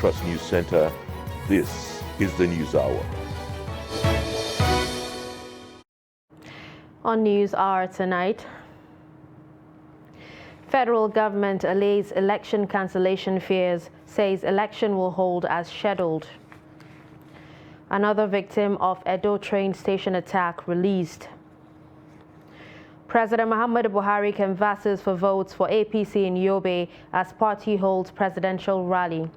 Trust News Center, this is the News Hour. On News Hour tonight, federal government allays election cancellation fears, says election will hold as scheduled. Another victim of Edo train station attack released. President Muhammadu Buhari canvasses for votes for APC in Yobe as party holds presidential rally.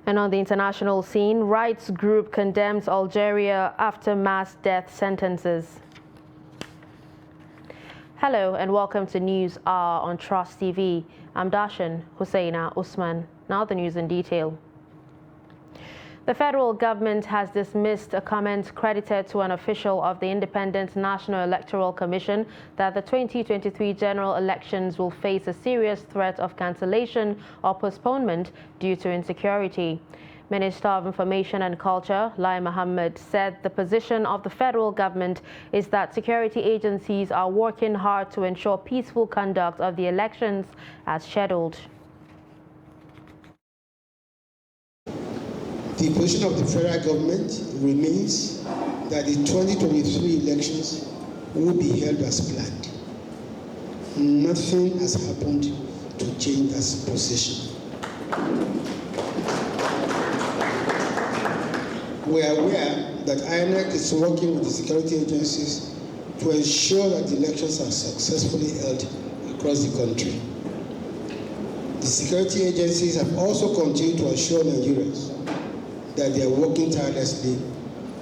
And on the international scene, rights group condemns Algeria after mass death sentences. Hello and welcome to News Hour on Trust TV. I'm Darshan Hussaina Usman. Now the news in detail. The federal government has dismissed a comment credited to an official of the Independent National Electoral Commission that the 2023 general elections will face a serious threat of cancellation or postponement due to insecurity. Minister of Information and Culture, Lai Mohammed, said the position of the federal government is that security agencies are working hard to ensure peaceful conduct of the elections as scheduled. The position of the federal government remains that the 2023 elections will be held as planned. Nothing has happened to change that position. We are aware that INEC is working with the security agencies to ensure that the elections are successfully held across the country. The security agencies have also continued to assure Nigerians that they are working tirelessly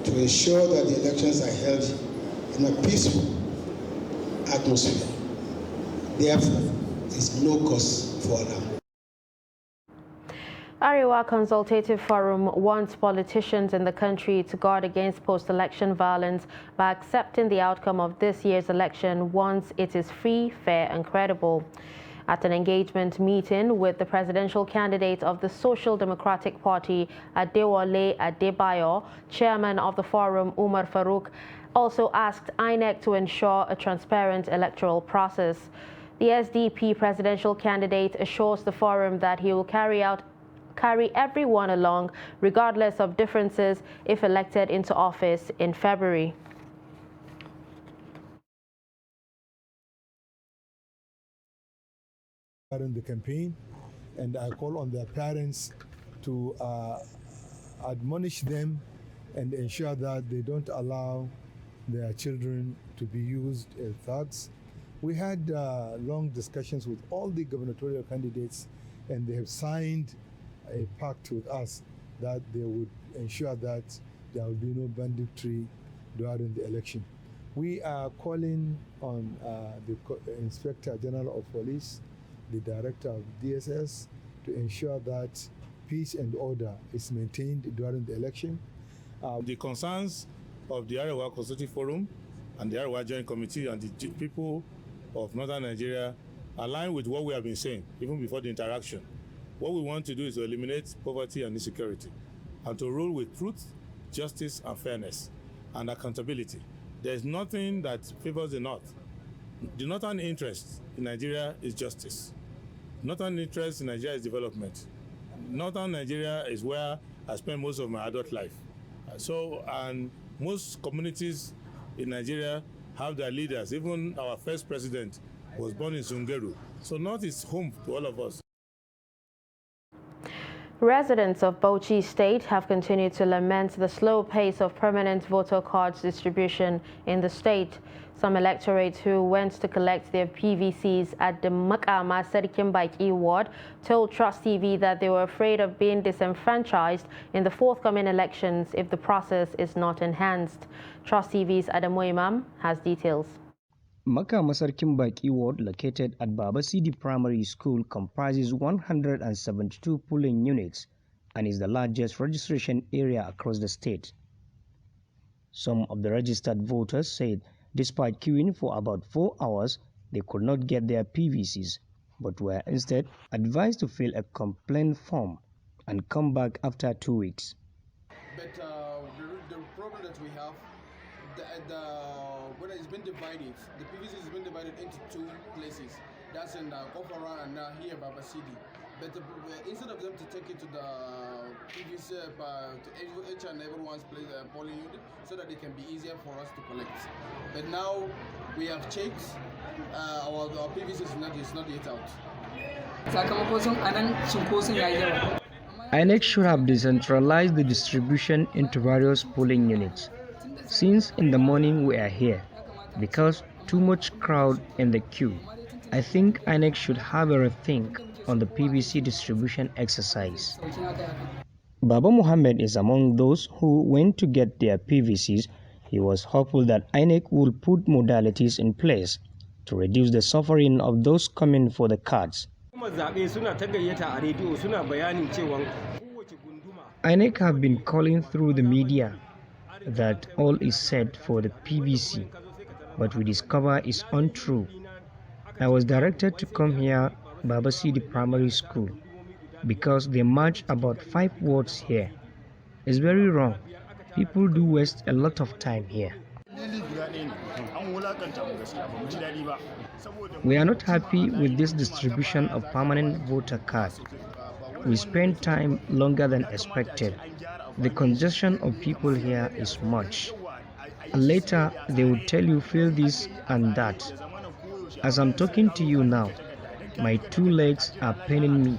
to ensure that the elections are held in a peaceful atmosphere. Therefore, there is no cause for alarm. Arewa Consultative Forum wants politicians in the country to guard against post-election violence by accepting the outcome of this year's election once it is free, fair and credible. At an engagement meeting with the presidential candidate of the Social Democratic Party, Adewale Adebayo, chairman of the forum, Umar Farouk, also asked INEC to ensure a transparent electoral process. The SDP presidential candidate assures the forum that he will carry everyone along, regardless of differences, if elected into office in February. In the campaign, and I call on their parents to admonish them and ensure that they don't allow their children to be used as thugs. We had long discussions with all the gubernatorial candidates, and they have signed a pact with us that they would ensure that there will be no banditry during the election. We are calling on the Inspector General of Police, the Director of DSS, to ensure that peace and order is maintained during the election. The concerns of the Arewa Consultative Forum and the Arewa Joint Committee and the people of Northern Nigeria align with what we have been saying even before the interaction. What we want to do is to eliminate poverty and insecurity and to rule with truth, justice and fairness and accountability. There is nothing that favors the North. The Northern interest in Nigeria is justice. Northern interest in Nigeria is development. Northern Nigeria is where I spent most of my adult life. And most communities in Nigeria have their leaders. Even our first president was born in Zungeru. So North is home to all of us. Residents of Bauchi State have continued to lament the slow pace of permanent voter cards distribution in the state. Some electorates who went to collect their PVCs at the Makama Serikin Baki ward told Trust TV that they were afraid of being disenfranchised in the forthcoming elections if the process is not enhanced. Trust TV's Adamu Imam has details. Makama Serikin Baki ward, located at Baba Sidi Primary School, comprises 172 polling units and is the largest registration area across the state. Some of the registered voters said despite queuing for about 4 hours, they could not get their PVCs, but were instead advised to fill a complaint form and come back after 2 weeks. But the problem that we have, when it's been divided, the PVC has been divided into 2 places. That's in Kofara and here Baba Sidi. But instead of them to take it to the PVC, to each and everyone's place, polling unit, so that it can be easier for us to collect. But now we have checked, our PVC is not yet out. INEC should have decentralized the distribution into various polling units. Since in the morning we are here, because too much crowd in the queue, I think INEC should have a rethink on the PVC distribution exercise. Baba Muhammad is among those who went to get their PVCs. He was hopeful that INEC will put modalities in place to reduce the suffering of those coming for the cards. INEC have been calling through the media that all is set for the PVC, but we discover it's untrue. I was directed to come here, Baba Sidi Primary School, because they march about 5 wards here. It's very wrong. People do waste a lot of time here. We are not happy with this distribution of permanent voter cards. We spend time longer than expected. The congestion of people here is much. Later, they will tell you fill this and that. As I'm talking to you now, my 2 legs are paining me.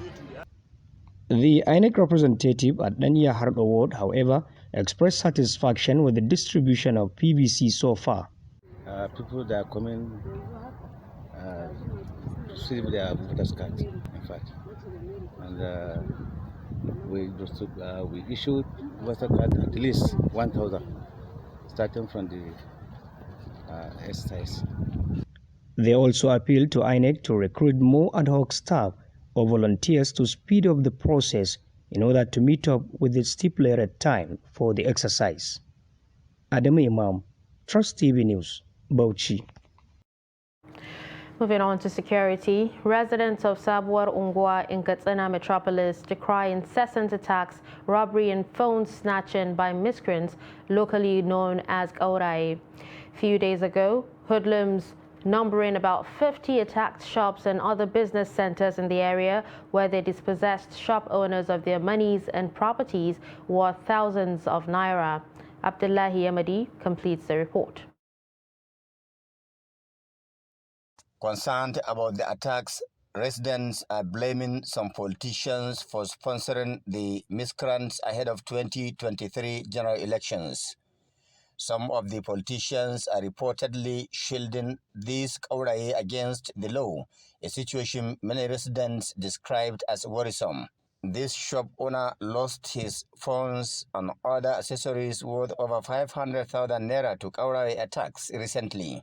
The INEC representative at Nanya Hardo Ward, however, expressed satisfaction with the distribution of PVC so far. People that are coming to see their voters card, in fact. And we issued voter card at least 1,000, starting from the exercise. They also appealed to INEC to recruit more ad hoc staff or volunteers to speed up the process in order to meet up with the stipulated time for the exercise. Adamu Imam, Trust TV News, Bauchi. Moving on to security, residents of Sabuwar Ungwa in Katsina metropolis decry incessant attacks, robbery and phone snatching by miscreants locally known as Kaurai. Few days ago, hoodlums numbering about 50 attacked shops and other business centers in the area where they dispossessed shop owners of their monies and properties worth thousands of naira. Abdullahi Ahmadi completes the report. Concerned about the attacks, residents are blaming some politicians for sponsoring the miscreants ahead of 2023 general elections. Some of the politicians are reportedly shielding these Kaurai against the law, a situation many residents described as worrisome. This shop owner lost his phones and other accessories worth over 500,000 naira to Kaurai attacks recently.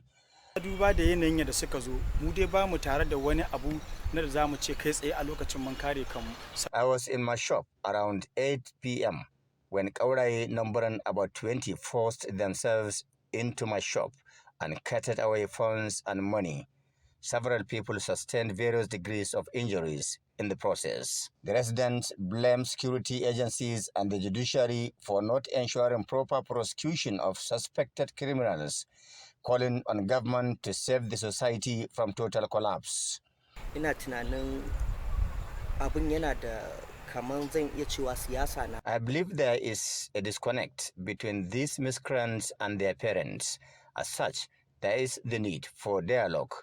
Duba da yanayin da suka zo mu dai ba mu tare da wani abu na da zamu ce kai tsaye a lokacin mun kare kanmu. I was in my shop around 8 p.m. when Kaurai numbering about 20 forced themselves into my shop and carted away phones and money. Several people sustained various degrees of injuries in the process. The residents blame security agencies and the judiciary for not ensuring proper prosecution of suspected criminals, calling on government to save the society from total collapse. Ina tunanin abun yana da kaman zan iya cewa siyasa na. I believe there is a disconnect between these miscreants and their parents. As such, there is the need for dialogue,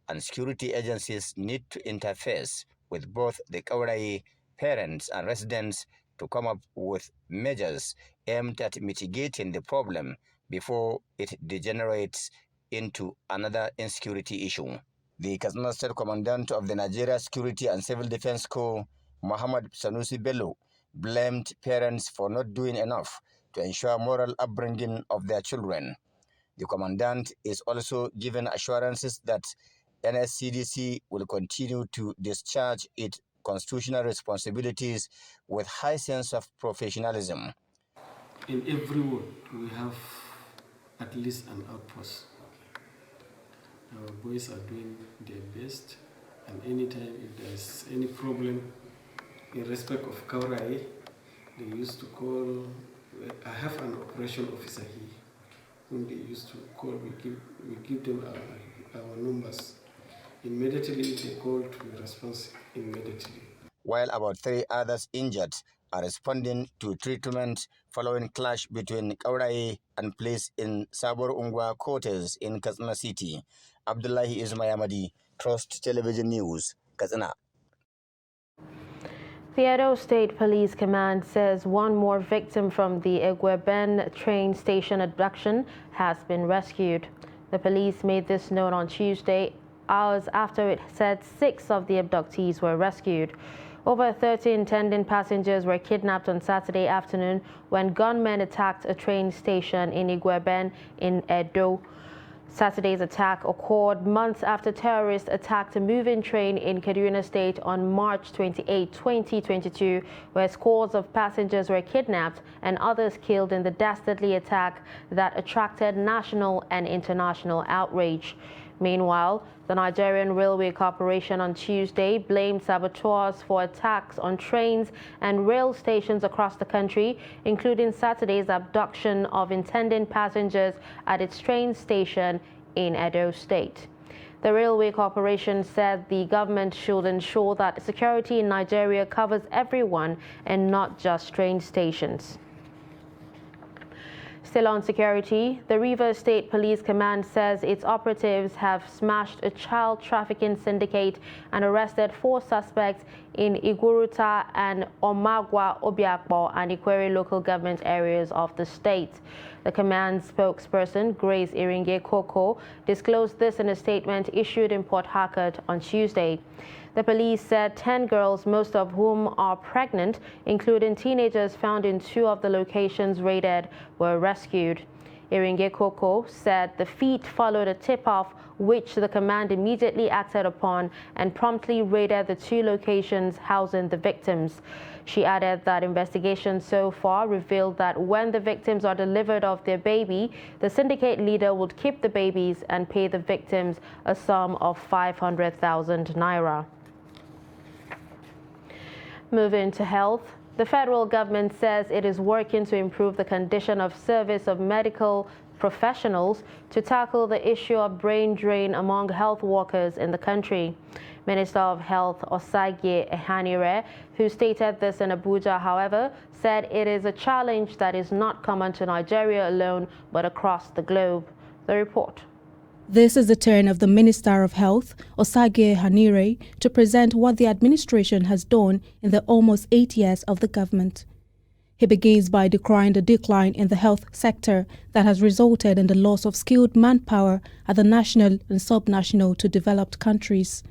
and security agencies need to interface with both the Kaurai parents and residents to come up with measures aimed at mitigating the problem before it degenerates into another insecurity issue. The Katsina State Commandant of the Nigeria Security and Civil Defense Corps, Muhammad Sanusi Bello, blamed parents for not doing enough to ensure moral upbringing of their children. The commandant is also given assurances that NSCDC will continue to discharge its constitutional responsibilities with high sense of professionalism. In every ward, we have at least an outpost. Our boys are doing their best, and anytime if there's any problem in respect of Kaurai, they used to call. I have an operation officer here whom they used to call. We give them our numbers. Immediately if they call, we respond immediately. while about 3 others injured are responding to treatment following clash between Kauraye and police in Sabor Ungwa quarters in Katsina City. Abdullahi Ismayamadi, Trust Television News, Katsina. The Edo State Police Command says one more victim from the Egweben train station abduction has been rescued. The police made this known on Tuesday, hours after it said 6 of the abductees were rescued. Over 30 intending passengers were kidnapped on Saturday afternoon when gunmen attacked a train station in Egweben in Edo. Saturday's attack occurred months after terrorists attacked a moving train in Kaduna State on March 28, 2022, where scores of passengers were kidnapped and others killed in the dastardly attack that attracted national and international outrage. Meanwhile, the Nigerian Railway Corporation on Tuesday blamed saboteurs for attacks on trains and rail stations across the country, including Saturday's abduction of intending passengers at its train station in Edo State. The Railway Corporation said the government should ensure that security in Nigeria covers everyone and not just train stations. Still on security, the Rivers State Police Command says its operatives have smashed a child trafficking syndicate and arrested 4 suspects in Iguruta and Omagwa, Obiakpo and Ikwere local government areas of the state. The command spokesperson, Grace Iringe Koko, disclosed this in a statement issued in Port Harcourt on Tuesday. The police said 10 girls, most of whom are pregnant, including teenagers found in 2 of the locations raided, were rescued. Iringe Koko said the feat followed a tip-off which the command immediately acted upon and promptly raided the 2 locations housing the victims. She added that investigations so far revealed that when the victims are delivered of their baby, the syndicate leader would keep the babies and pay the victims a sum of 500,000 naira. Moving to health, the federal government says it is working to improve the condition of service of medical professionals to tackle the issue of brain drain among health workers in the country. Minister of Health Osagie Ehanire, who stated this in Abuja, however, said it is a challenge that is not common to Nigeria alone, but across the globe. The report. This is the turn of the Minister of Health, Osagie Ehanire, to present what the administration has done in the almost 8 years of the government. He begins by decrying the decline in the health sector that has resulted in the loss of skilled manpower at the national and sub-national to developed countries.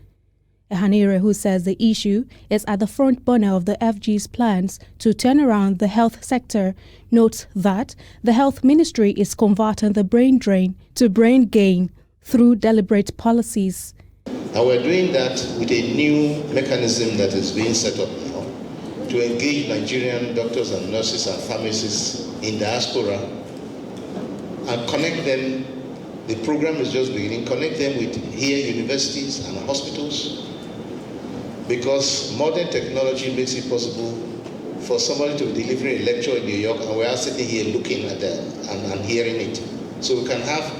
Ehanire, who says the issue is at the front burner of the FG's plans to turn around the health sector, notes that the health ministry is converting the brain drain to brain gain through deliberate policies. And we're doing that with a new mechanism that is being set up now to engage Nigerian doctors and nurses and pharmacists in diaspora and connect them. The program is just beginning. Connect them with here universities and hospitals, because modern technology makes it possible for somebody to deliver a lecture in New York and we are sitting here looking at that and hearing it. So we can have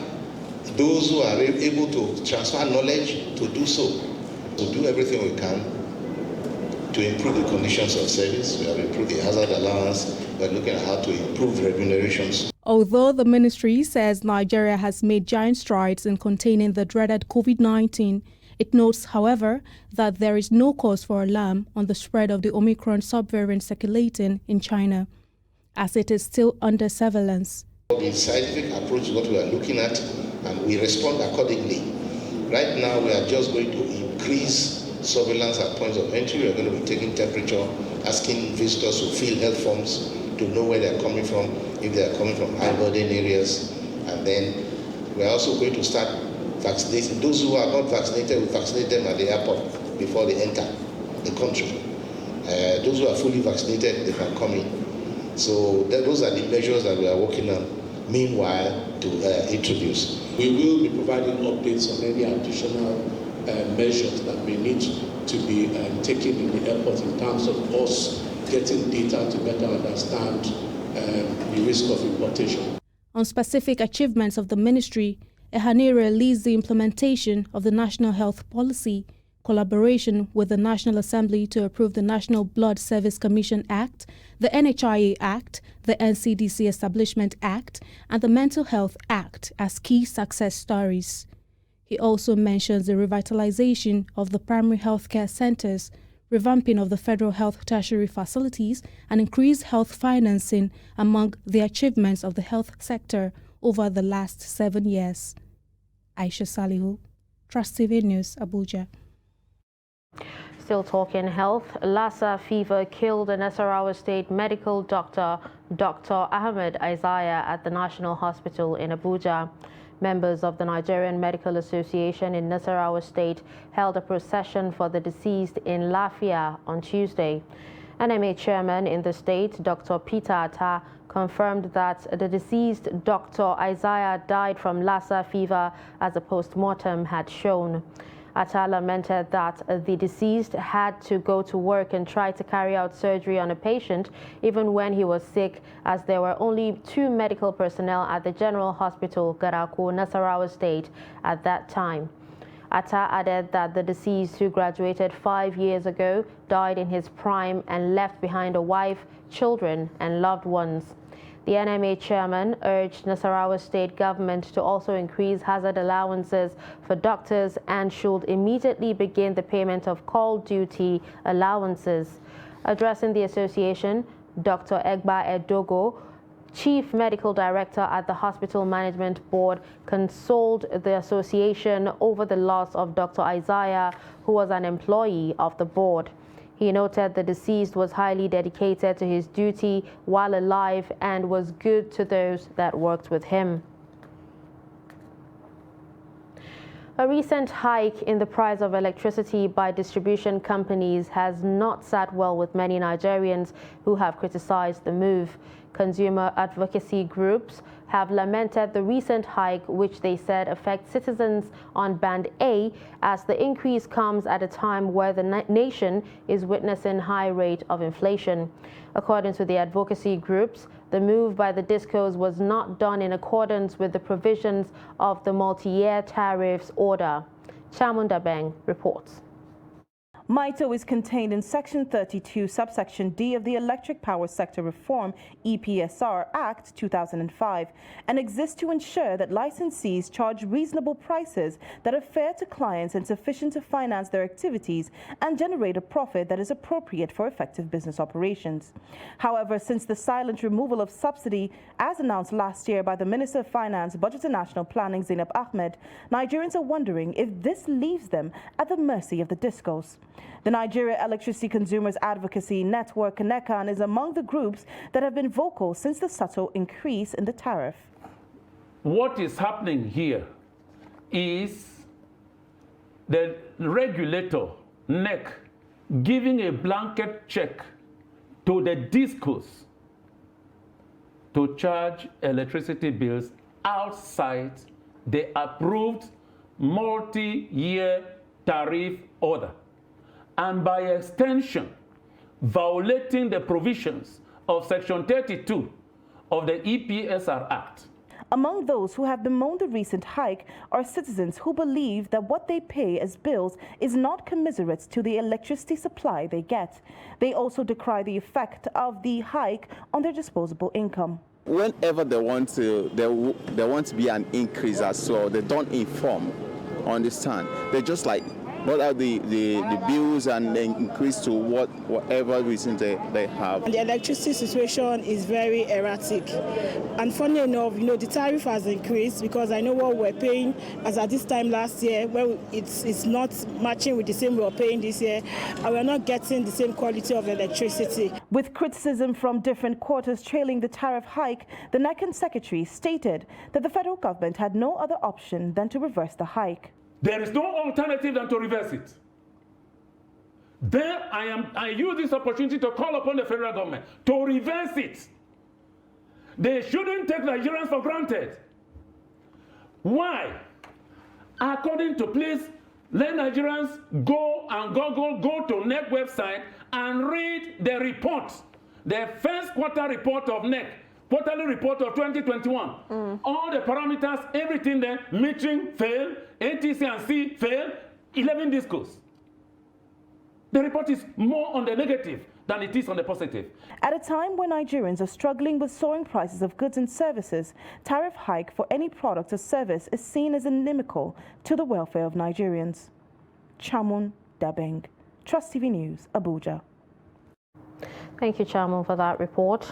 those who are able to transfer knowledge to do so. To do everything we can to improve the conditions of service. We have improved the hazard allowance. We're looking at how to improve remunerations. Although the ministry says Nigeria has made giant strides in containing the dreaded COVID-19, it notes, however, that there is no cause for alarm on the spread of the Omicron subvariant circulating in China, as it is still under surveillance. The scientific approach is what we are looking at, and we respond accordingly. Right now, we are just going to increase surveillance at points of entry. We are going to be taking temperature, asking visitors to fill health forms to know where they are coming from, if they are coming from high burden areas. And then we are also going to start vaccinating. Those who are not vaccinated, we vaccinate them at the airport before they enter the country. Those who are fully vaccinated, they can come in. So those are the measures that we are working on, meanwhile, to introduce. We will be providing updates on any additional measures that may need to be taken in the airport in terms of us getting data to better understand the risk of importation. On specific achievements of the ministry, Ehanire leads the implementation of the National Health Policy, collaboration with the National Assembly to approve the National Blood Service Commission Act, the NHIA Act, the NCDC Establishment Act, and the Mental Health Act as key success stories. He also mentions the revitalization of the primary healthcare centers, revamping of the federal health tertiary facilities, and increased health financing among the achievements of the health sector over the last 7 years. Aisha Salihu, Trust TV News, Abuja. Still talking health, Lassa fever killed a Nasarawa State medical doctor, Dr. Ahmed Isaiah, at the National Hospital in Abuja. Members of the Nigerian Medical Association in Nasarawa State held a procession for the deceased in Lafia on Tuesday. NMA chairman in the state, Dr. Peter Atta, confirmed that the deceased Dr. Isaiah died from Lassa fever, as a post-mortem had shown. Atta lamented that the deceased had to go to work and try to carry out surgery on a patient even when he was sick, as there were only 2 medical personnel at the General Hospital, Garako, Nasarawa State at that time. Atta added that the deceased, who graduated 5 years ago, died in his prime and left behind a wife, children, and loved ones. The NMA chairman urged Nasarawa State government to also increase hazard allowances for doctors and should immediately begin the payment of call duty allowances. Addressing the association, Dr. Egba Edogo, Chief Medical Director at the Hospital Management Board, consoled the association over the loss of Dr. Isaiah, who was an employee of the board. He noted the deceased was highly dedicated to his duty while alive and was good to those that worked with him. A recent hike in the price of electricity by distribution companies has not sat well with many Nigerians who have criticized the move. Consumer advocacy groups have lamented the recent hike, which they said affects citizens on Band A, as the increase comes at a time where the nation is witnessing high rate of inflation. According to the advocacy groups, the move by the discos was not done in accordance with the provisions of the multi-year tariffs order. Chamunda Beng reports. MITO is contained in Section 32, subsection D of the Electric Power Sector Reform EPSR Act 2005 and exists to ensure that licensees charge reasonable prices that are fair to clients and sufficient to finance their activities and generate a profit that is appropriate for effective business operations. However, since the silent removal of subsidy, as announced last year by the Minister of Finance, Budget and National Planning, Zainab Ahmed, Nigerians are wondering if this leaves them at the mercy of the discos. The Nigeria Electricity Consumers Advocacy Network, NECAN, is among the groups that have been vocal since the subtle increase in the tariff. What is happening here is the regulator, NEC, giving a blanket check to the discos to charge electricity bills outside the approved multi-year tariff order, and by extension, violating the provisions of Section 32 of the EPSR Act. Among those who have bemoaned the recent hike are citizens who believe that what they pay as bills is not commensurate to the electricity supply they get. They also decry the effect of the hike on their disposable income. Whenever they want to be an increase as well, they don't inform, understand. They just like what are the bills and then increase to whatever reason they have. The electricity situation is very erratic. And funny enough, the tariff has increased because I know what we're paying as at this time last year, where it's not matching with the same we're paying this year, and we're not getting the same quality of electricity. With criticism from different quarters trailing the tariff hike, the NECAN secretary stated that the federal government had no other option than to reverse the hike. There is no alternative than to reverse it. Then I use this opportunity to call upon the federal government to reverse it. They shouldn't take Nigerians for granted. Why? According to please, let Nigerians go to NEC website and read the report, the first quarter report of NEC. Quarterly report of 2021. All the parameters, everything there, metering failed, ATC and C failed, 11 discos. The report is more on the negative than it is on the positive. At a time when Nigerians are struggling with soaring prices of goods and services, tariff hike for any product or service is seen as inimical to the welfare of Nigerians. Chamun Dabeng, Trust TV News, Abuja. Thank you, Chamun, for that report.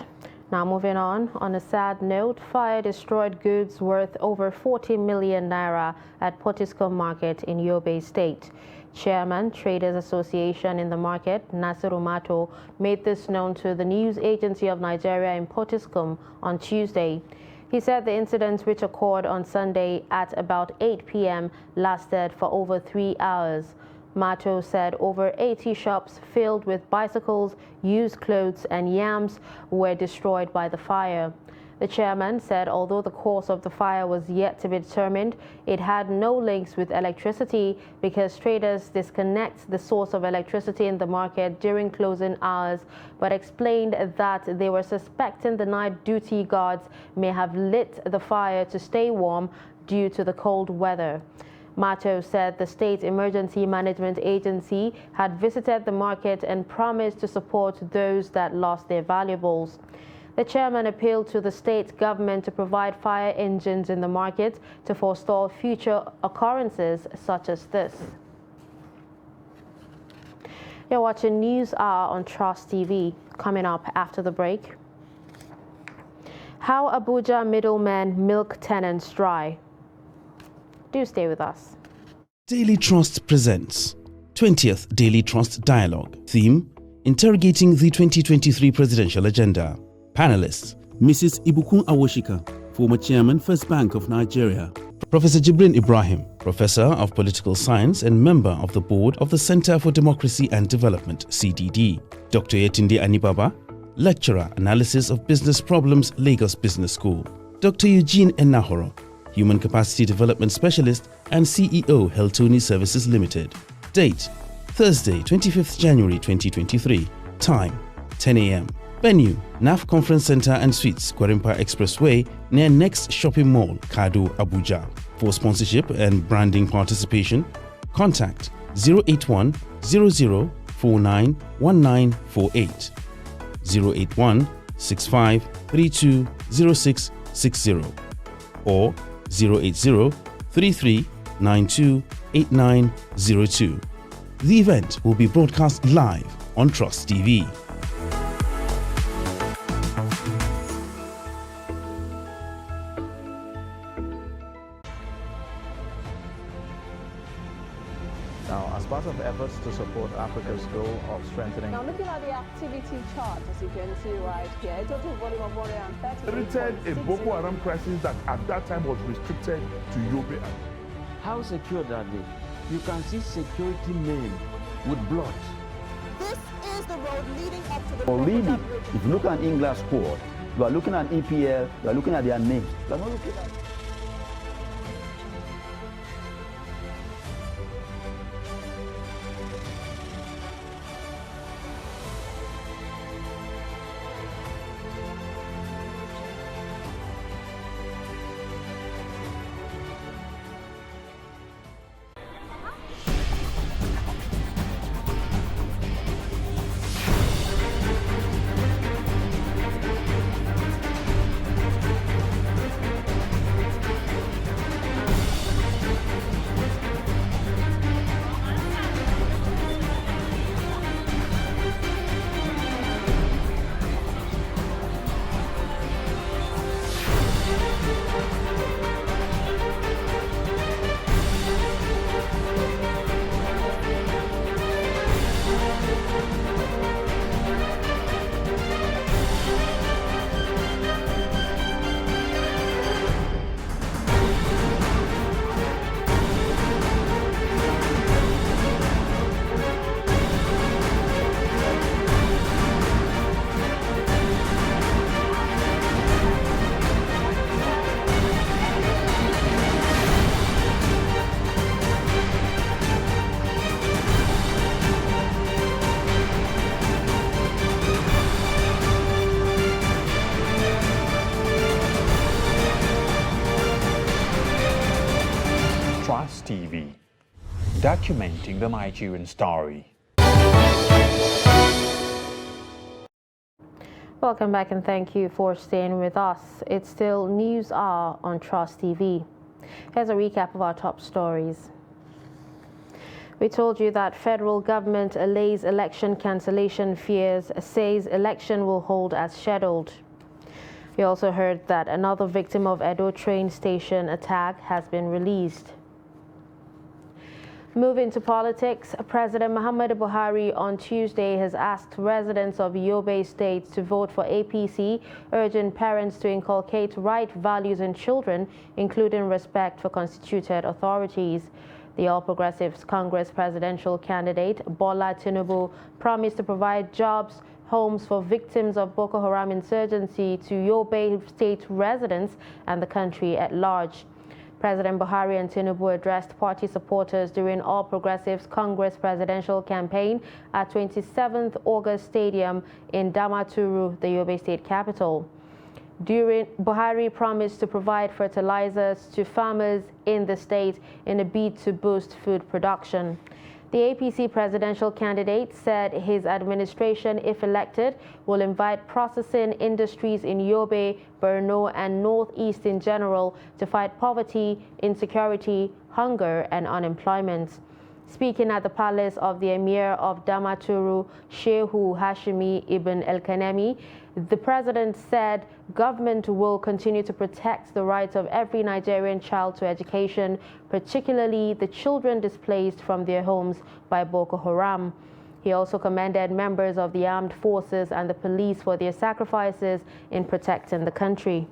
Now moving on a sad note, fire destroyed goods worth over 40 million naira at Potiskum Market in Yobe State. Chairman, Traders Association in the market, Nasiru Mato, made this known to the News Agency of Nigeria in Potiskum on Tuesday. He said the incident, which occurred on Sunday at about 8 p.m., lasted for over 3 hours. Mato said over 80 shops filled with bicycles, used clothes and yams were destroyed by the fire. The chairman said although the cause of the fire was yet to be determined, it had no links with electricity because traders disconnect the source of electricity in the market during closing hours, but explained that they were suspecting the night duty guards may have lit the fire to stay warm due to the cold weather. Mato said the State Emergency Management Agency had visited the market and promised to support those that lost their valuables. The chairman appealed to the state government to provide fire engines in the market to forestall future occurrences such as this. You're watching News Hour on Trust TV. Coming up after the break, how Abuja middlemen milk tenants dry. Do stay with us. Daily Trust presents 20th Daily Trust Dialogue. Theme: Interrogating the 2023 Presidential Agenda. Panelists: Mrs. Ibukun Awoshika, former Chairman, First Bank of Nigeria. Professor Jibrin Ibrahim, Professor of Political Science and member of the Board of the Center for Democracy and Development, CDD. Dr. Yetunde Anibaba, Lecturer, Analysis of Business Problems, Lagos Business School. Dr. Eugene Enahoro, Human Capacity Development Specialist and CEO, Heltoni Services Limited. Date: Thursday, 25th January 2023. Time: 10 a.m. Venue: NAF Conference Center and Suites, Gwarimpa Expressway, near Next Shopping Mall, Kado, Abuja. For sponsorship and branding participation, contact 081 00 49 1948, 081 65 32 0660, or 080 33 92 8902. The event will be broadcast live on Trust TV. Now, as part of efforts to support Africa's goal of strengthening... Now, looking at the activity chart, as you can see right here, a total volume of 130... A Boko Haram crisis that at that time was restricted to Yobe. How secured are they? You can see security men with blood. This is the road leading up to the... Or really, if you look at English squad, you are looking at EPL, you are looking at their names. You are not looking at... Trust TV, documenting the Nigerian story. Welcome back and thank you for staying with us. It's still News Hour on Trust TV. Here's a recap of our top stories. We told you that federal government allays election cancellation fears, says election will hold as scheduled. We also heard that another victim of Edo train station attack has been released. Moving to politics, President Muhammadu Buhari on Tuesday has asked residents of Yobe State to vote for APC, urging parents to inculcate right values in children, including respect for constituted authorities. The All Progressives Congress presidential candidate, Bola Tinubu, promised to provide jobs, homes for victims of Boko Haram insurgency to Yobe State residents and the country at large. President Buhari and Tinubu addressed party supporters during All Progressives Congress presidential campaign at 27th August Stadium in Damaturu, the Yobe State capital. Buhari promised to provide fertilizers to farmers in the state in a bid to boost food production. The APC presidential candidate said his administration, if elected, will invite processing industries in Yobe, Borno, and Northeast in general to fight poverty, insecurity, hunger, and unemployment. Speaking at the palace of the Emir of Damaturu, Shehu Hashimi Ibn El-Kanemi, the president said government will continue to protect the rights of every Nigerian child to education, particularly the children displaced from their homes by Boko Haram. He also commended members of the armed forces and the police for their sacrifices in protecting the country.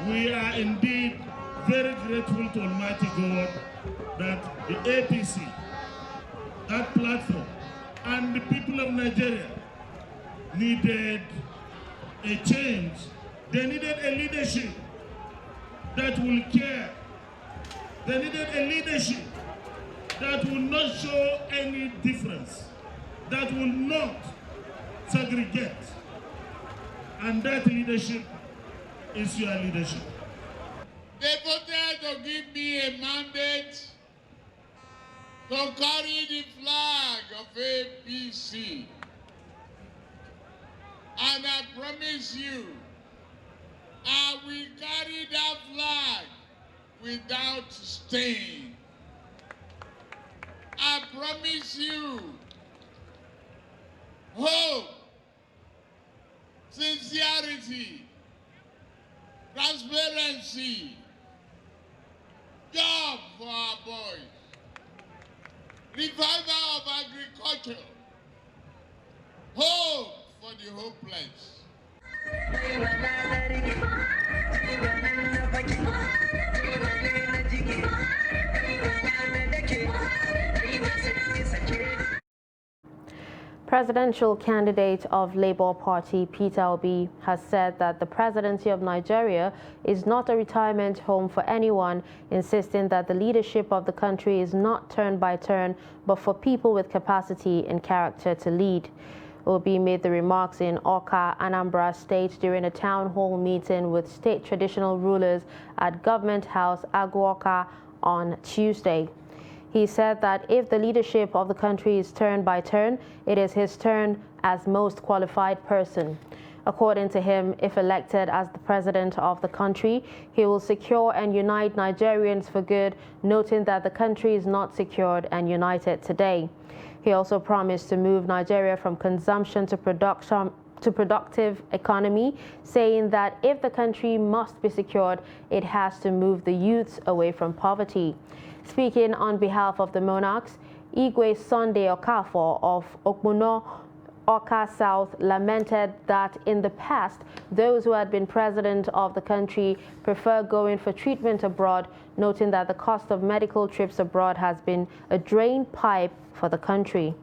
We are indeed very grateful to Almighty God that the APC, that platform, and the people of Nigeria needed a change. They needed a leadership that will care. They needed a leadership that will not show any difference, that will not segregate. And that leadership is your leadership. They voted to give me a mandate to carry the flag of APC. And I promise you, I will carry that flag without stain. I promise you, hope, sincerity, transparency, job for our boys, revival of agriculture, hope for the hopeless. Presidential candidate of Labour Party Peter Obi has said that the presidency of Nigeria is not a retirement home for anyone, insisting that the leadership of the country is not turn by turn, but for people with capacity and character to lead. Obi made the remarks in Awka, Anambra State during a town hall meeting with state traditional rulers at Government House, Aguoka, on Tuesday. He said that if the leadership of the country is turn by turn, it is his turn as most qualified person. According to him, if elected as the president of the country, he will secure and unite Nigerians for good, noting that the country is not secured and united today. He also promised to move Nigeria from consumption to production to productive economy, saying that if the country must be secured, it has to move the youths away from poverty. Speaking on behalf of the monarchs, Igwe Sunday Okafor of Okpuno, Awka South, lamented that in the past, those who had been president of the country prefer going for treatment abroad, noting that the cost of medical trips abroad has been a drain pipe for the country.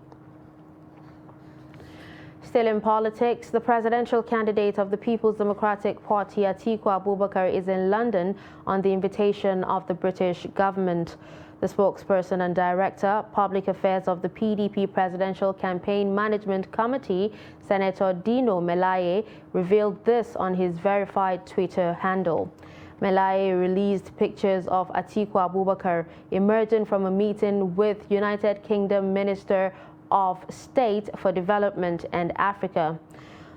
Still in politics, the presidential candidate of the People's Democratic Party, Atiku Abubakar, is in London on the invitation of the British government. The spokesperson and director, Public Affairs of the PDP Presidential Campaign Management Committee, Senator Dino Melaye, revealed this on his verified Twitter handle. Melaye released pictures of Atiku Abubakar emerging from a meeting with United Kingdom Minister of State for Development and Africa.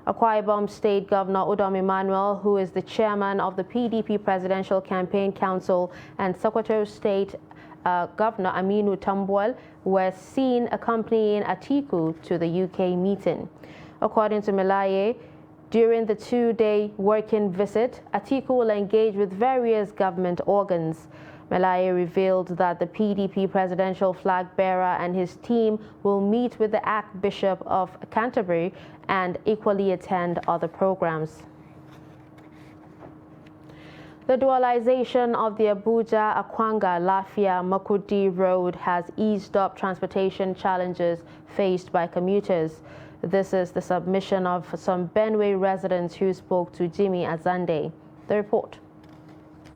Akwa Ibom State Governor Udom Emmanuel, who is the chairman of the PDP Presidential Campaign Council, and Secretary of State Governor Aminu Tambuwal were seen accompanying Atiku to the UK meeting. According to Melaye, during the two-day working visit, Atiku will engage with various government organs. Melaye revealed that the PDP presidential flag bearer and his team will meet with the Archbishop of Canterbury and equally attend other programs. The dualization of the Abuja-Akwanga-Lafia-Makudi road has eased up transportation challenges faced by commuters. This is the submission of some Benue residents who spoke to Jimmy Azande. The report.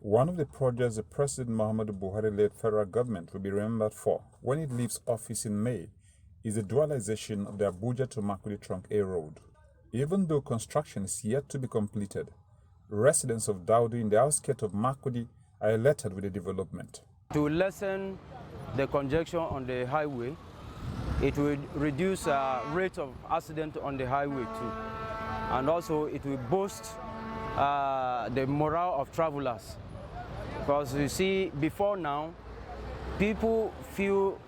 One of the projects the President Muhammadu Buhari-led federal government will be remembered for when it leaves office in May is the dualization of the Abuja to Makudi Trunk A road. Even though construction is yet to be completed, residents of Daudu in the outskirts of Makudi are elated with the development. To lessen the congestion on the highway, it will reduce rate of accident on the highway too. And also it will boost the morale of travelers. Because you see, before now, people feel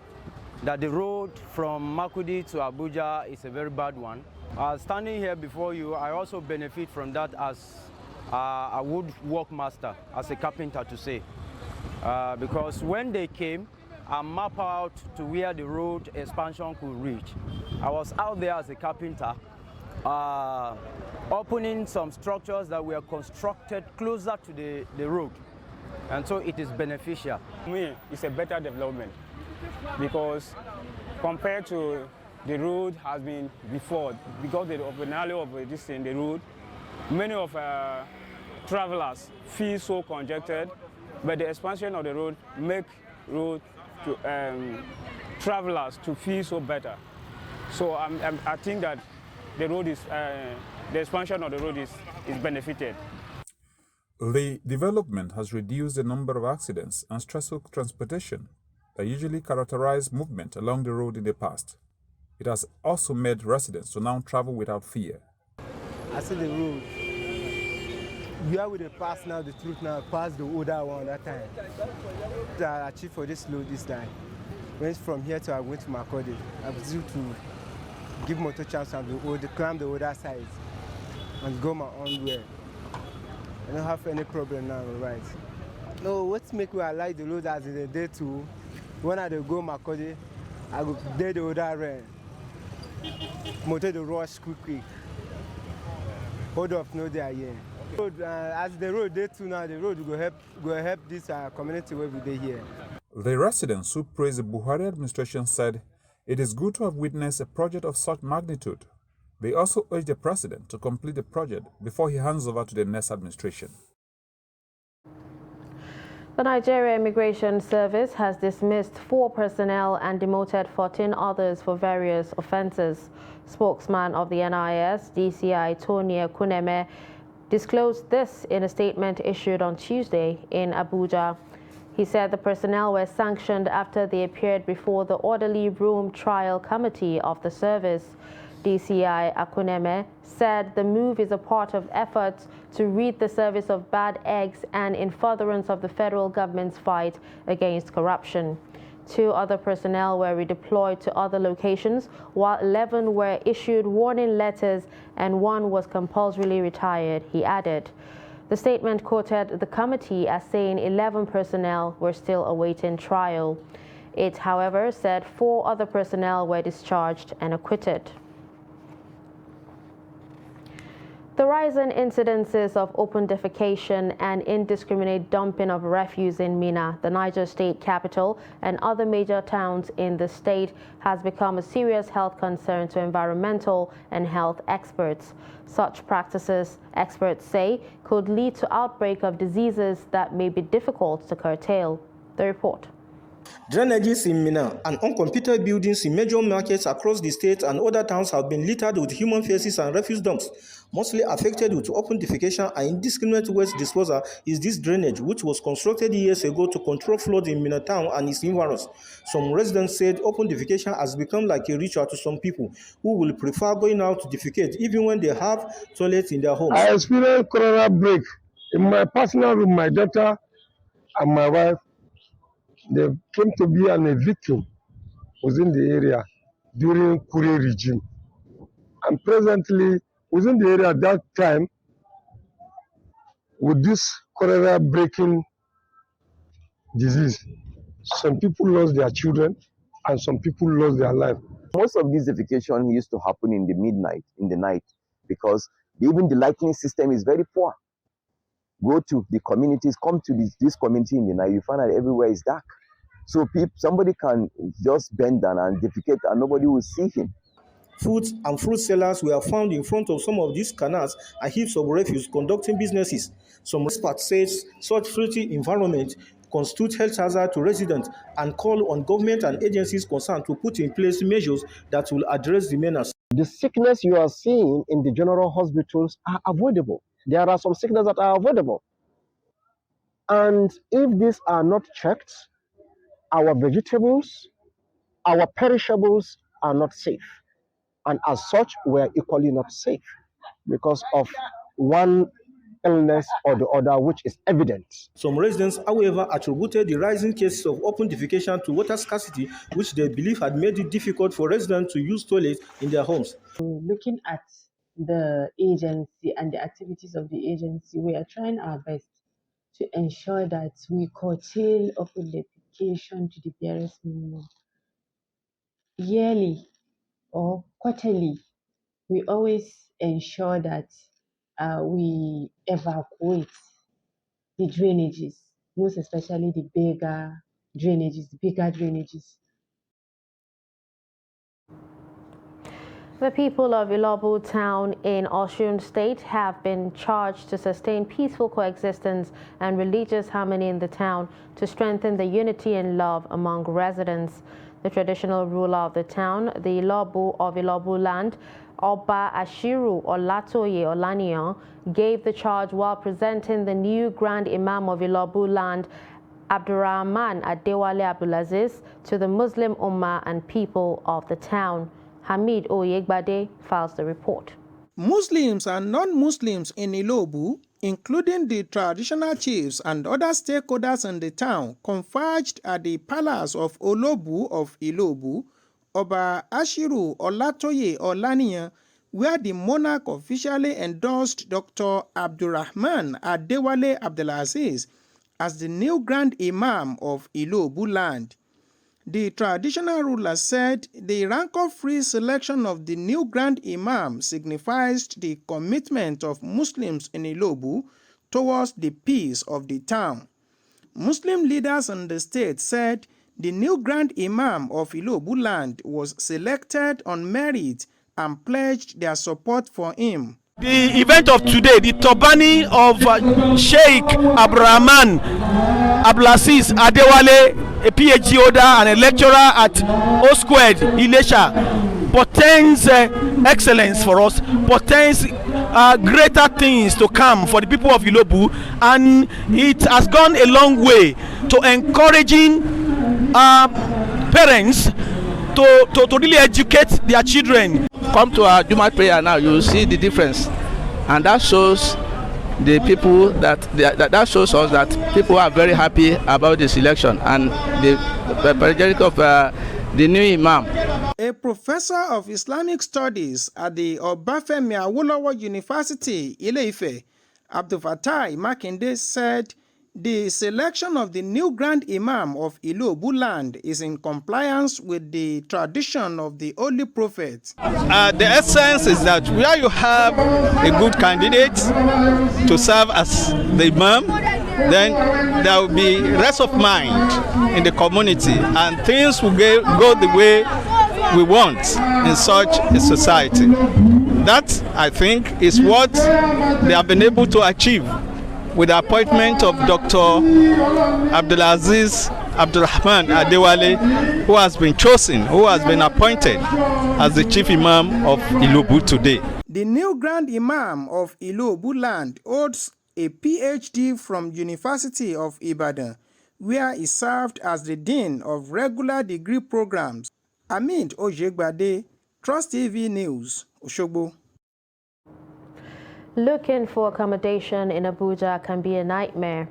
that the road from Makudi to Abuja is a very bad one. Standing here before you, I also benefit from that as a woodwork master, as a carpenter to say. Because when they came and mapped out to where the road expansion could reach, I was out there as a carpenter, opening some structures that were constructed closer to the road. And so it is beneficial. For me, it's a better development because compared to the road has been before, because of the narrow of this in the road, many of travelers feel so congested, but the expansion of the road make road to travelers to feel so better. So I think that the road is the expansion of the road is benefited. The development has reduced the number of accidents and stressful transportation that usually characterized movement along the road in the past. It has also made residents to now travel without fear. I see the road. Where we pass now, the truth now, pass the older one that time. I achieved for this road this time. Went from here to I went to Makodi. I was due to give motor chance and climb the other side and go my own way. I don't have any problem now, right? No, what make me like the road as in the day too. When I go Makodi, I go there the other way. Motor the rush quick. Hold up, no they are here. As the road day too now, the road will help this community where we dey here. The residents who praised the Buhari administration said it is good to have witnessed a project of such magnitude. They also urged the president to complete the project before he hands over to the next administration. The Nigeria Immigration Service has dismissed 4 personnel and demoted 14 others for various offenses. Spokesman of the NIS, DCI Tony Kuneme, disclosed this in a statement issued on Tuesday in Abuja. He said the personnel were sanctioned after they appeared before the Orderly Room Trial Committee of the service. DCI Akuneme said the move is a part of efforts to rid the service of bad eggs and in furtherance of the federal government's fight against corruption. 2 other personnel were redeployed to other locations, while 11 were issued warning letters and 1 was compulsorily retired, he added. The statement quoted the committee as saying 11 personnel were still awaiting trial. It, however, said 4 other personnel were discharged and acquitted. The rising incidences of open defecation and indiscriminate dumping of refuse in Minna, the Niger state capital, and other major towns in the state has become a serious health concern to environmental and health experts. Such practices, experts say, could lead to outbreak of diseases that may be difficult to curtail. The report. Drainages in Minna and uncompleted buildings in major markets across the state and other towns have been littered with human faces and refuse dumps, Mostly affected with open defecation and indiscriminate waste disposal is this drainage, which was constructed years ago to control flood in Minna Town and its environs. Some residents said open defecation has become like a ritual to some people who will prefer going out to defecate even when they have toilets in their homes. I experienced cholera break in my personal room. My daughter and my wife, they came to be a victim within the area during Kure regime. And presently, within the area at that time, with this cholera breaking disease, some people lost their children and some people lost their life. Most of this defecation used to happen in the night, because even the lighting system is very poor. Go to the communities, come to this community in the night, you find that everywhere is dark. So somebody can just bend down and defecate and nobody will see him. Food and fruit sellers were found in front of some of these canals and heaps of refuse conducting businesses. Some experts say such filthy environment constitute health hazard to residents and call on government and agencies concerned to put in place measures that will address the menace. The sickness you are seeing in the general hospitals are avoidable. There are some sicknesses that are avoidable. And if these are not checked, our vegetables, our perishables are not safe. And as such, we are equally not safe because of one illness or the other, which is evident. Some residents, however, attributed the rising cases of open defecation to water scarcity, which they believe had made it difficult for residents to use toilets in their homes. Looking at the agency and the activities of the agency, we are trying our best to ensure that we curtail open defecation to the barest minimum. Yearly or quarterly, we always ensure that we evacuate the drainages, most especially the bigger drainages. The people of Ilobu town in Osun State have been charged to sustain peaceful coexistence and religious harmony in the town to strengthen the unity and love among residents. The traditional ruler of the town, the Ilobu of Ilobu land, Oba Ashiru Olatoye Olaniyan, gave the charge while presenting the new Grand Imam of Ilobu land, Abdurrahman Adewale Abdulaziz, to the Muslim Ummah and people of the town. Hamid Oyegbade files the report. Muslims and non-Muslims in Ilobu, including the traditional chiefs and other stakeholders in the town, converged at the palace of Olobu of Ilobu, Oba Ashiru Olatoye Olaniyan, where the monarch officially endorsed Dr. Abdurrahman Adewale Abdulaziz as the new Grand Imam of Ilobu land. The traditional ruler said the rancor-free selection of the new Grand Imam signifies the commitment of Muslims in Ilobu towards the peace of the town. Muslim leaders in the state said the new Grand Imam of Ilobu land was selected on merit and pledged their support for him. The event of today, the Tobani of Sheikh Abdurrahman Abdulaziz Adewale, a PhD holder and a lecturer at O Squared, Ilesha, portends excellence for us, portends greater things to come for the people of Ilobu, and it has gone a long way to encouraging parents to really educate their children. Come to our Jumat prayer now, you will see the difference, and that shows the people that shows us that people are very happy about this election and the project of the new Imam. A professor of Islamic Studies at the Obafemi Awolowo University, Ile-Ife, Abdul Fatai Makinde, said the selection of the new Grand Imam of Ilobu land is in compliance with the tradition of the Holy Prophet. The essence is that where you have a good candidate to serve as the Imam, then there will be rest of mind in the community and things will go the way we want in such a society. That, I think, is what they have been able to achieve with the appointment of Dr. Abdulaziz Abdurrahman Adewale, who has been chosen, who has been appointed as the Chief Imam of Ilobu today. The new Grand Imam of Ilobu land holds a PhD from University of Ibadan, where he served as the Dean of Regular Degree Programs. Hamid Ojegbade, Trust TV News, Osogbo. Looking for accommodation in Abuja can be a nightmare.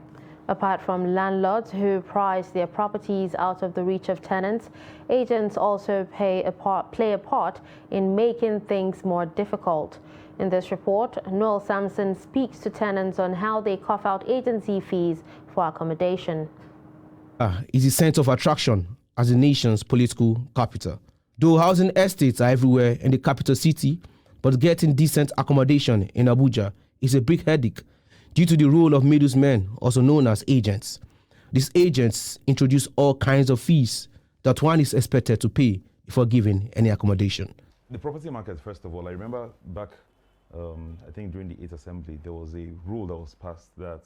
Apart from landlords who price their properties out of the reach of tenants, agents also play a part in making things more difficult. In this report, Noel Sampson speaks to tenants on how they cough out agency fees for accommodation. Is the center of attraction as the nation's political capital. Though housing estates are everywhere in the capital city, but getting decent accommodation in Abuja is a big headache due to the role of middlemen, also known as agents. These agents introduce all kinds of fees that one is expected to pay before giving any accommodation. The property market, first of all, I remember back, I think during the 8th Assembly, there was a rule that was passed that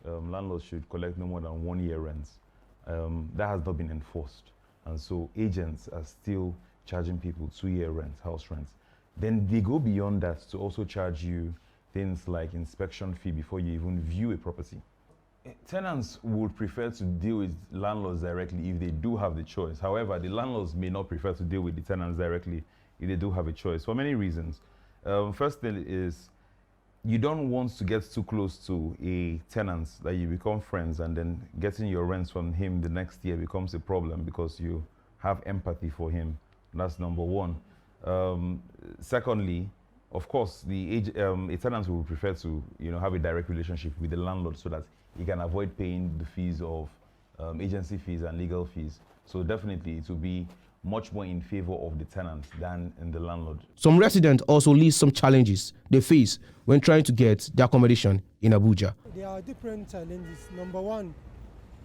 landlords should collect no more than 1 year rents. That has not been enforced. And so agents are still charging people 2-year rents, house rents. Then they go beyond that to also charge you things like inspection fee before you even view a property. Tenants would prefer to deal with landlords directly if they do have the choice. However, the landlords may not prefer to deal with the tenants directly if they do have a choice, for many reasons. First thing is, you don't want to get too close to a tenant that you become friends, and then getting your rents from him the next year becomes a problem because you have empathy for him. That's number one. Secondly, of course, a tenant will prefer to have a direct relationship with the landlord so that he can avoid paying the fees of agency fees and legal fees. So definitely it will be much more in favor of the tenant than in the landlord. Some residents also list some challenges they face when trying to get the accommodation in Abuja. There are different challenges. Number one,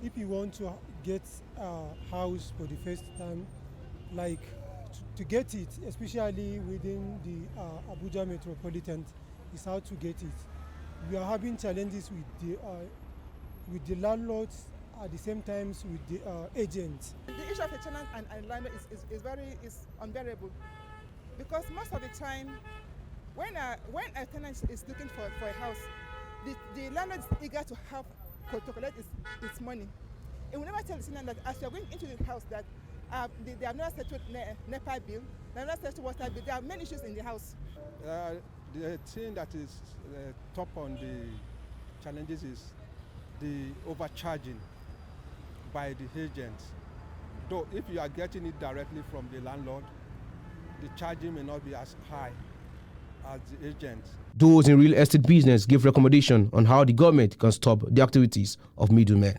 if you want to get a house for the first time, like to get it, especially within the Abuja metropolitan, is how to get it. We are having challenges with the landlords, at the same time with the agents. The issue of a tenant and landlord is unbearable, because most of the time, when a tenant is looking for a house, the landlord is eager to collect its money. It will never tell the tenant that as you are going into the house that they have not settled NEPA bill, they have not settled water bill. There are many issues in the house. The thing that is top on the challenges is the overcharging by the agents. Though if you are getting it directly from the landlord, the charging may not be as high as the agents. Those in real estate business give recommendation on how the government can stop the activities of middlemen.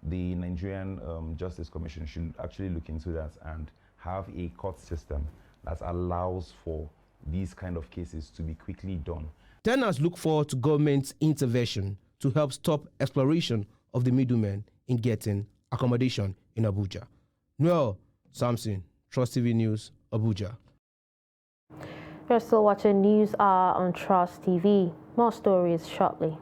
The Nigerian Justice Commission should actually look into that and have a court system that allows for these kind of cases to be quickly done. Tenants look forward to government intervention to help stop exploration of the middlemen in getting accommodation in Abuja. Noel Sampson, Trust TV News, Abuja. You're still watching News Hour on Trust TV. More stories shortly.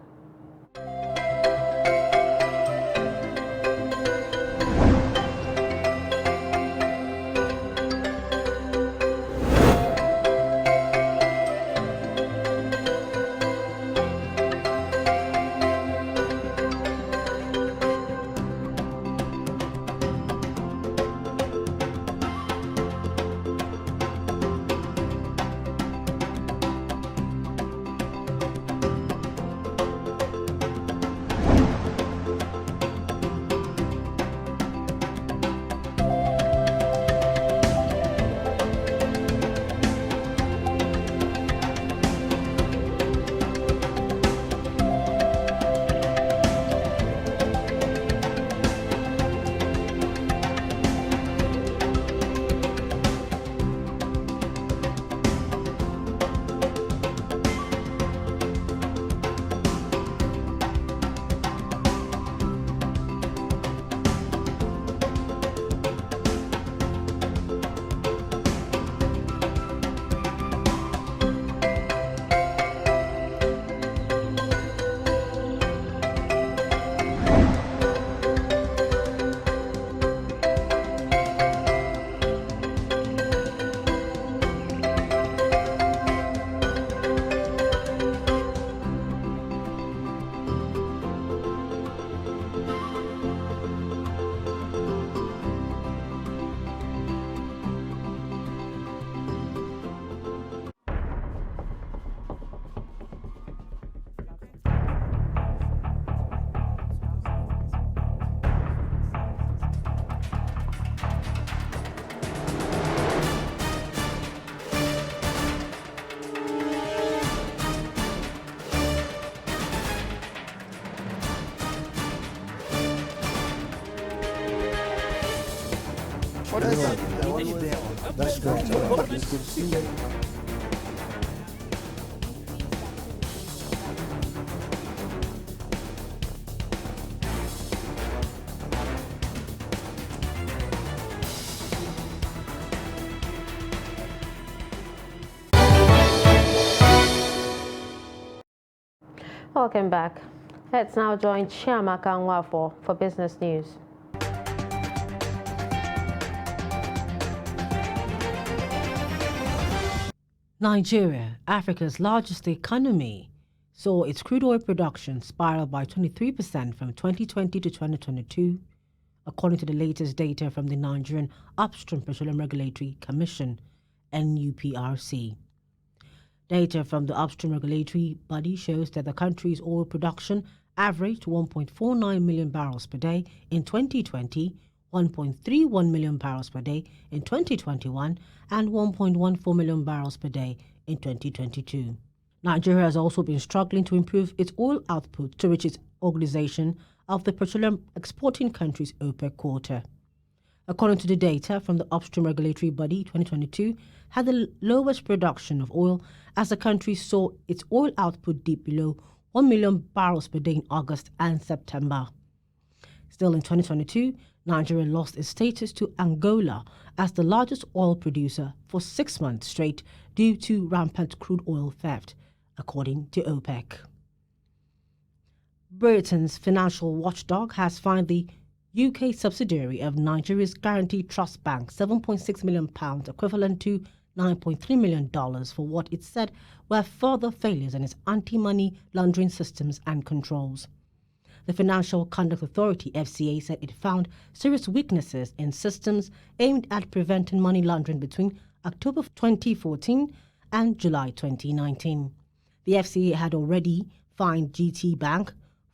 That's great. Welcome back. Let's now join Chiamaka Nwafo for business news. Nigeria, Africa's largest economy, saw its crude oil production spiral by 23% from 2020 to 2022, according to the latest data from the Nigerian Upstream Petroleum Regulatory Commission, NUPRC. Data from the upstream regulatory body shows that the country's oil production averaged 1.49 million barrels per day in 2020, 1.31 million barrels per day in 2021, and 1.14 million barrels per day in 2022. Nigeria has also been struggling to improve its oil output to reach its Organization of the Petroleum Exporting Countries OPEC quota. According to the data from the Upstream Regulatory Body, 2022 had the lowest production of oil as the country saw its oil output dip below 1 million barrels per day in August and September. Still in 2022, Nigeria lost its status to Angola as the largest oil producer for 6 months straight due to rampant crude oil theft, according to OPEC. Britain's financial watchdog has fined the UK subsidiary of Nigeria's Guaranty Trust Bank £7.6 million, equivalent to $9.3 million, for what it said were further failures in its anti-money laundering systems and controls. The Financial Conduct Authority, FCA, said it found serious weaknesses in systems aimed at preventing money laundering between October 2014 and July 2019. The FCA had already fined GT Bank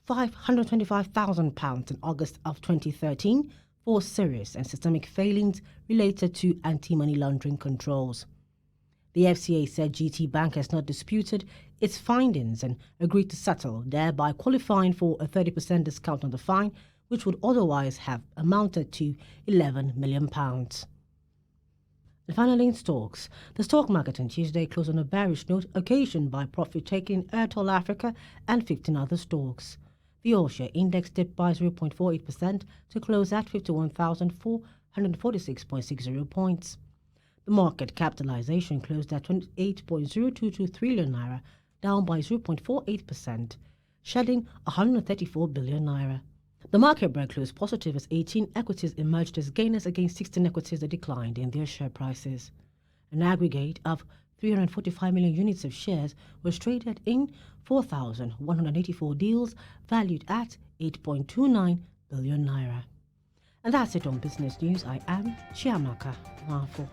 £525,000 in August of 2013 for serious and systemic failings related to anti-money laundering controls. The FCA said GT Bank has not disputed its findings and agreed to settle, thereby qualifying for a 30% discount on the fine, which would otherwise have amounted to £11 million. And finally, in stocks, the stock market on Tuesday closed on a bearish note occasioned by profit-taking Airtel Africa and 15 other stocks. The all-share index dipped by 0.48% to close at 51,446.60 points. The market capitalization closed at 28.022 trillion naira, down by 0.48%, shedding 134 billion naira. The market break closed positive as 18 equities emerged as gainers against 16 equities that declined in their share prices. An aggregate of 345 million units of shares was traded in 4,184 deals valued at 8.29 billion naira. And that's it on Business News. I am Chiamaka Nwafo.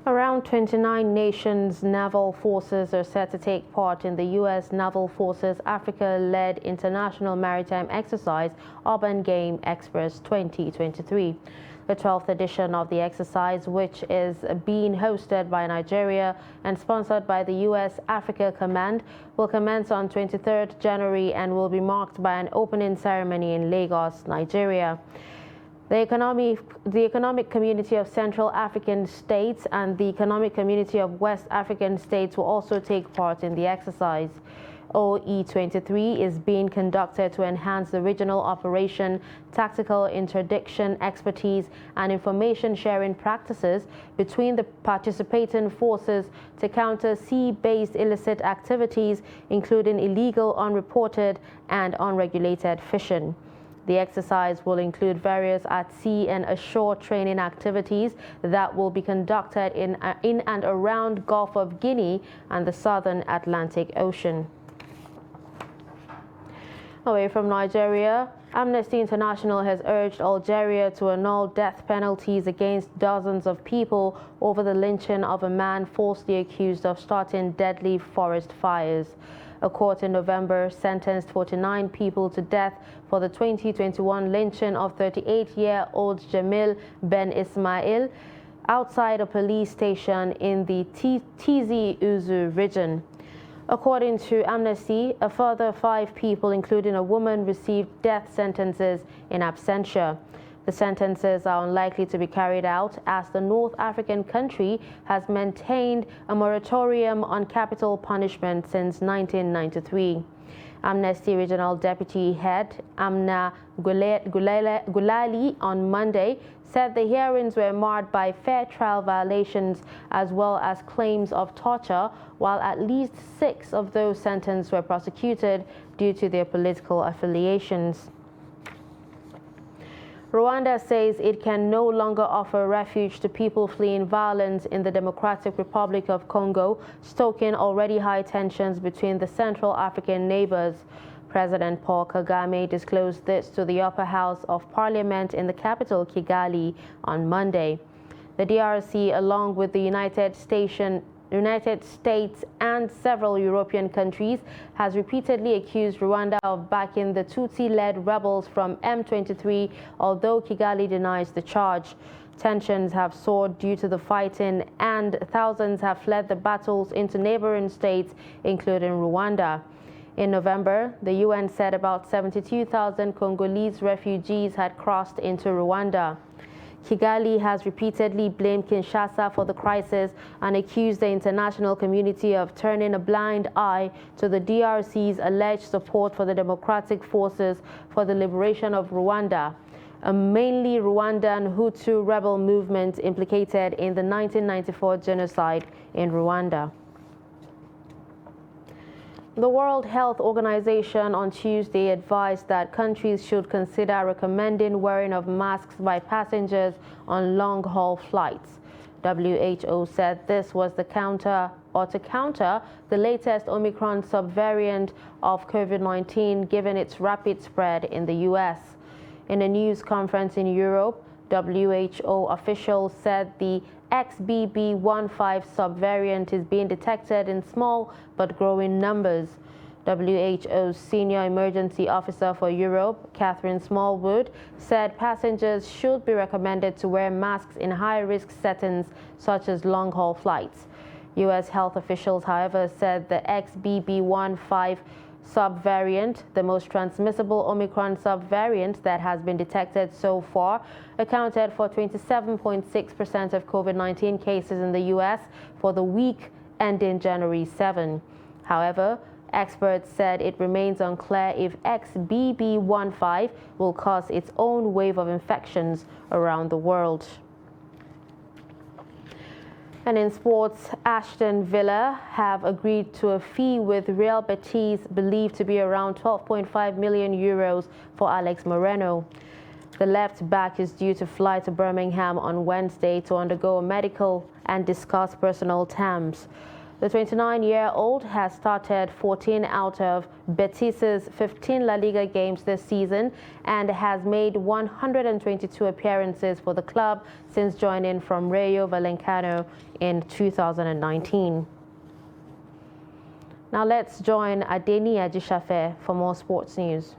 Around 29 nations' naval forces are set to take part in the U.S. Naval Forces Africa-led International Maritime Exercise Urban Game Express 2023. The 12th edition of the exercise, which is being hosted by Nigeria and sponsored by the U.S. Africa Command, will commence on 23rd January and will be marked by an opening ceremony in Lagos, Nigeria. The Economic Community of Central African States and the Economic Community of West African States will also take part in the exercise. OE23 is being conducted to enhance the regional operation, tactical interdiction expertise, and information sharing practices between the participating forces to counter sea-based illicit activities, including illegal, unreported, and unregulated fishing. The exercise will include various at-sea and ashore training activities that will be conducted in and around Gulf of Guinea and the Southern Atlantic Ocean. Away from Nigeria, Amnesty International has urged Algeria to annul death penalties against dozens of people over the lynching of a man falsely accused of starting deadly forest fires. A court in November sentenced 49 people to death for the 2021 lynching of 38-year-old Jamil Ben Ismail outside a police station in the Tizi Ouzou region. According to Amnesty, a further 5 people, including a woman, received death sentences in absentia. The sentences are unlikely to be carried out as the North African country has maintained a moratorium on capital punishment since 1993. Amnesty Regional Deputy Head Amna Gulali on Monday said the hearings were marred by fair trial violations as well as claims of torture, while at least 6 of those sentenced were prosecuted due to their political affiliations. Rwanda says it can no longer offer refuge to people fleeing violence in the Democratic Republic of Congo, stoking already high tensions between the Central African neighbors. President Paul Kagame disclosed this to the upper house of parliament in the capital, Kigali, on Monday. The DRC, along with the United States and several European countries, has repeatedly accused Rwanda of backing the Tutsi-led rebels from M23, although Kigali denies the charge. Tensions have soared due to the fighting, and thousands have fled the battles into neighboring states, including Rwanda. In November, the UN said about 72,000 Congolese refugees had crossed into Rwanda. Kigali has repeatedly blamed Kinshasa for the crisis and accused the international community of turning a blind eye to the DRC's alleged support for the democratic forces for the liberation of Rwanda, a mainly Rwandan Hutu rebel movement implicated in the 1994 genocide in Rwanda. The World Health Organization on Tuesday advised that countries should consider recommending wearing of masks by passengers on long-haul flights. WHO said this was to counter the latest Omicron subvariant of COVID-19, given its rapid spread in the US. In a news conference in Europe, WHO officials said the XBB.1.5 subvariant is being detected in small but growing numbers. WHO's Senior Emergency Officer for Europe, Catherine Smallwood, said passengers should be recommended to wear masks in high-risk settings such as long-haul flights. U.S. health officials, however, said the XBB.1.5 subvariant, the most transmissible Omicron subvariant that has been detected so far, accounted for 27.6% of COVID-19 cases in the U.S. for the week ending January 7. However, experts said it remains unclear if XBB.1.5 will cause its own wave of infections around the world. And in sports, Aston Villa have agreed to a fee with Real Betis, believed to be around 12.5 million euros for Alex Moreno. The left back is due to fly to Birmingham on Wednesday to undergo a medical and discuss personal terms. The 29-year-old has started 14 out of Betis's 15 La Liga games this season and has made 122 appearances for the club since joining from Rayo Vallecano in 2019. Now let's join Adeni Ajishafe for more sports news.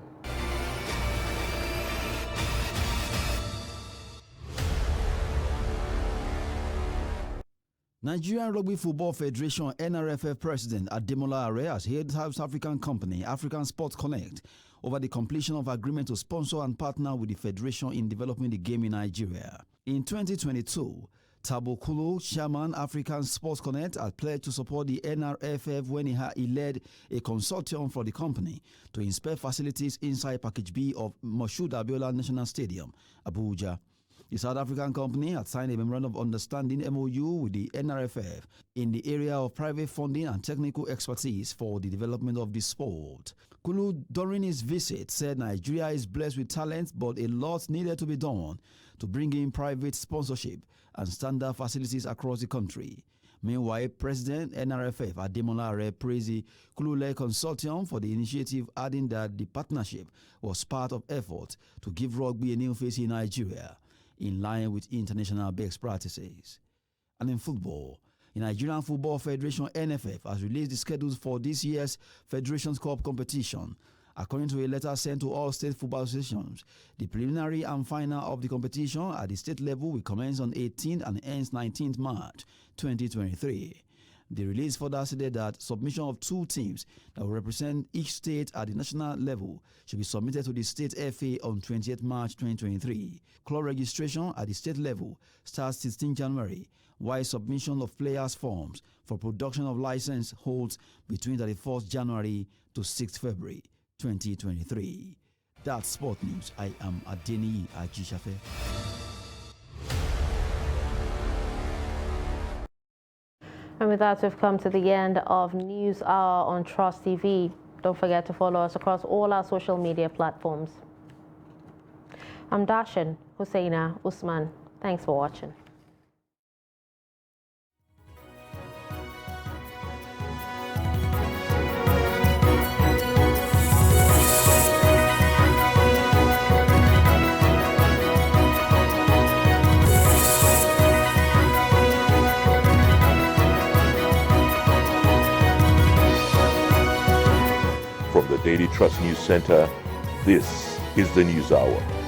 Nigerian Rugby Football Federation NRFF President Ademola Are has hailed South African company African Sports Connect over the completion of agreement to sponsor and partner with the federation in developing the game in Nigeria. In 2022, Thabo Kulu, chairman African Sports Connect, had pledged to support the NRFF when he led a consortium for the company to inspect facilities inside Package B of Moshood Abiola National Stadium, Abuja. The South African company had signed a memorandum of understanding MOU with the NRFF in the area of private funding and technical expertise for the development of the sport. Kulu, during his visit, said Nigeria is blessed with talent, but a lot needed to be done to bring in private sponsorship and standard facilities across the country. Meanwhile, President NRFF Ademola Are praised the Kulu-led consortium for the initiative, adding that the partnership was part of effort to give rugby a new face in Nigeria, in line with international best practices. And in football, the Nigerian Football Federation NFF has released the schedules for this year's Federations Cup competition. According to a letter sent to all state football associations, the preliminary and final of the competition at the state level will commence on 18th and ends 19th March 2023. The release further stated that submission of 2 teams that will represent each state at the national level should be submitted to the state FA on 28 March 2023. Club registration at the state level starts 16 January, while submission of players' forms for production of license holds between 31st January to 6th February 2023. That's Sport News. I am Adeniyi Ajisafe. And with that, we've come to the end of News Hour on Trust TV. Don't forget to follow us across all our social media platforms. I'm Dashin Husseina Usman. Thanks for watching. From the Daily Trust News Center, this is the News Hour.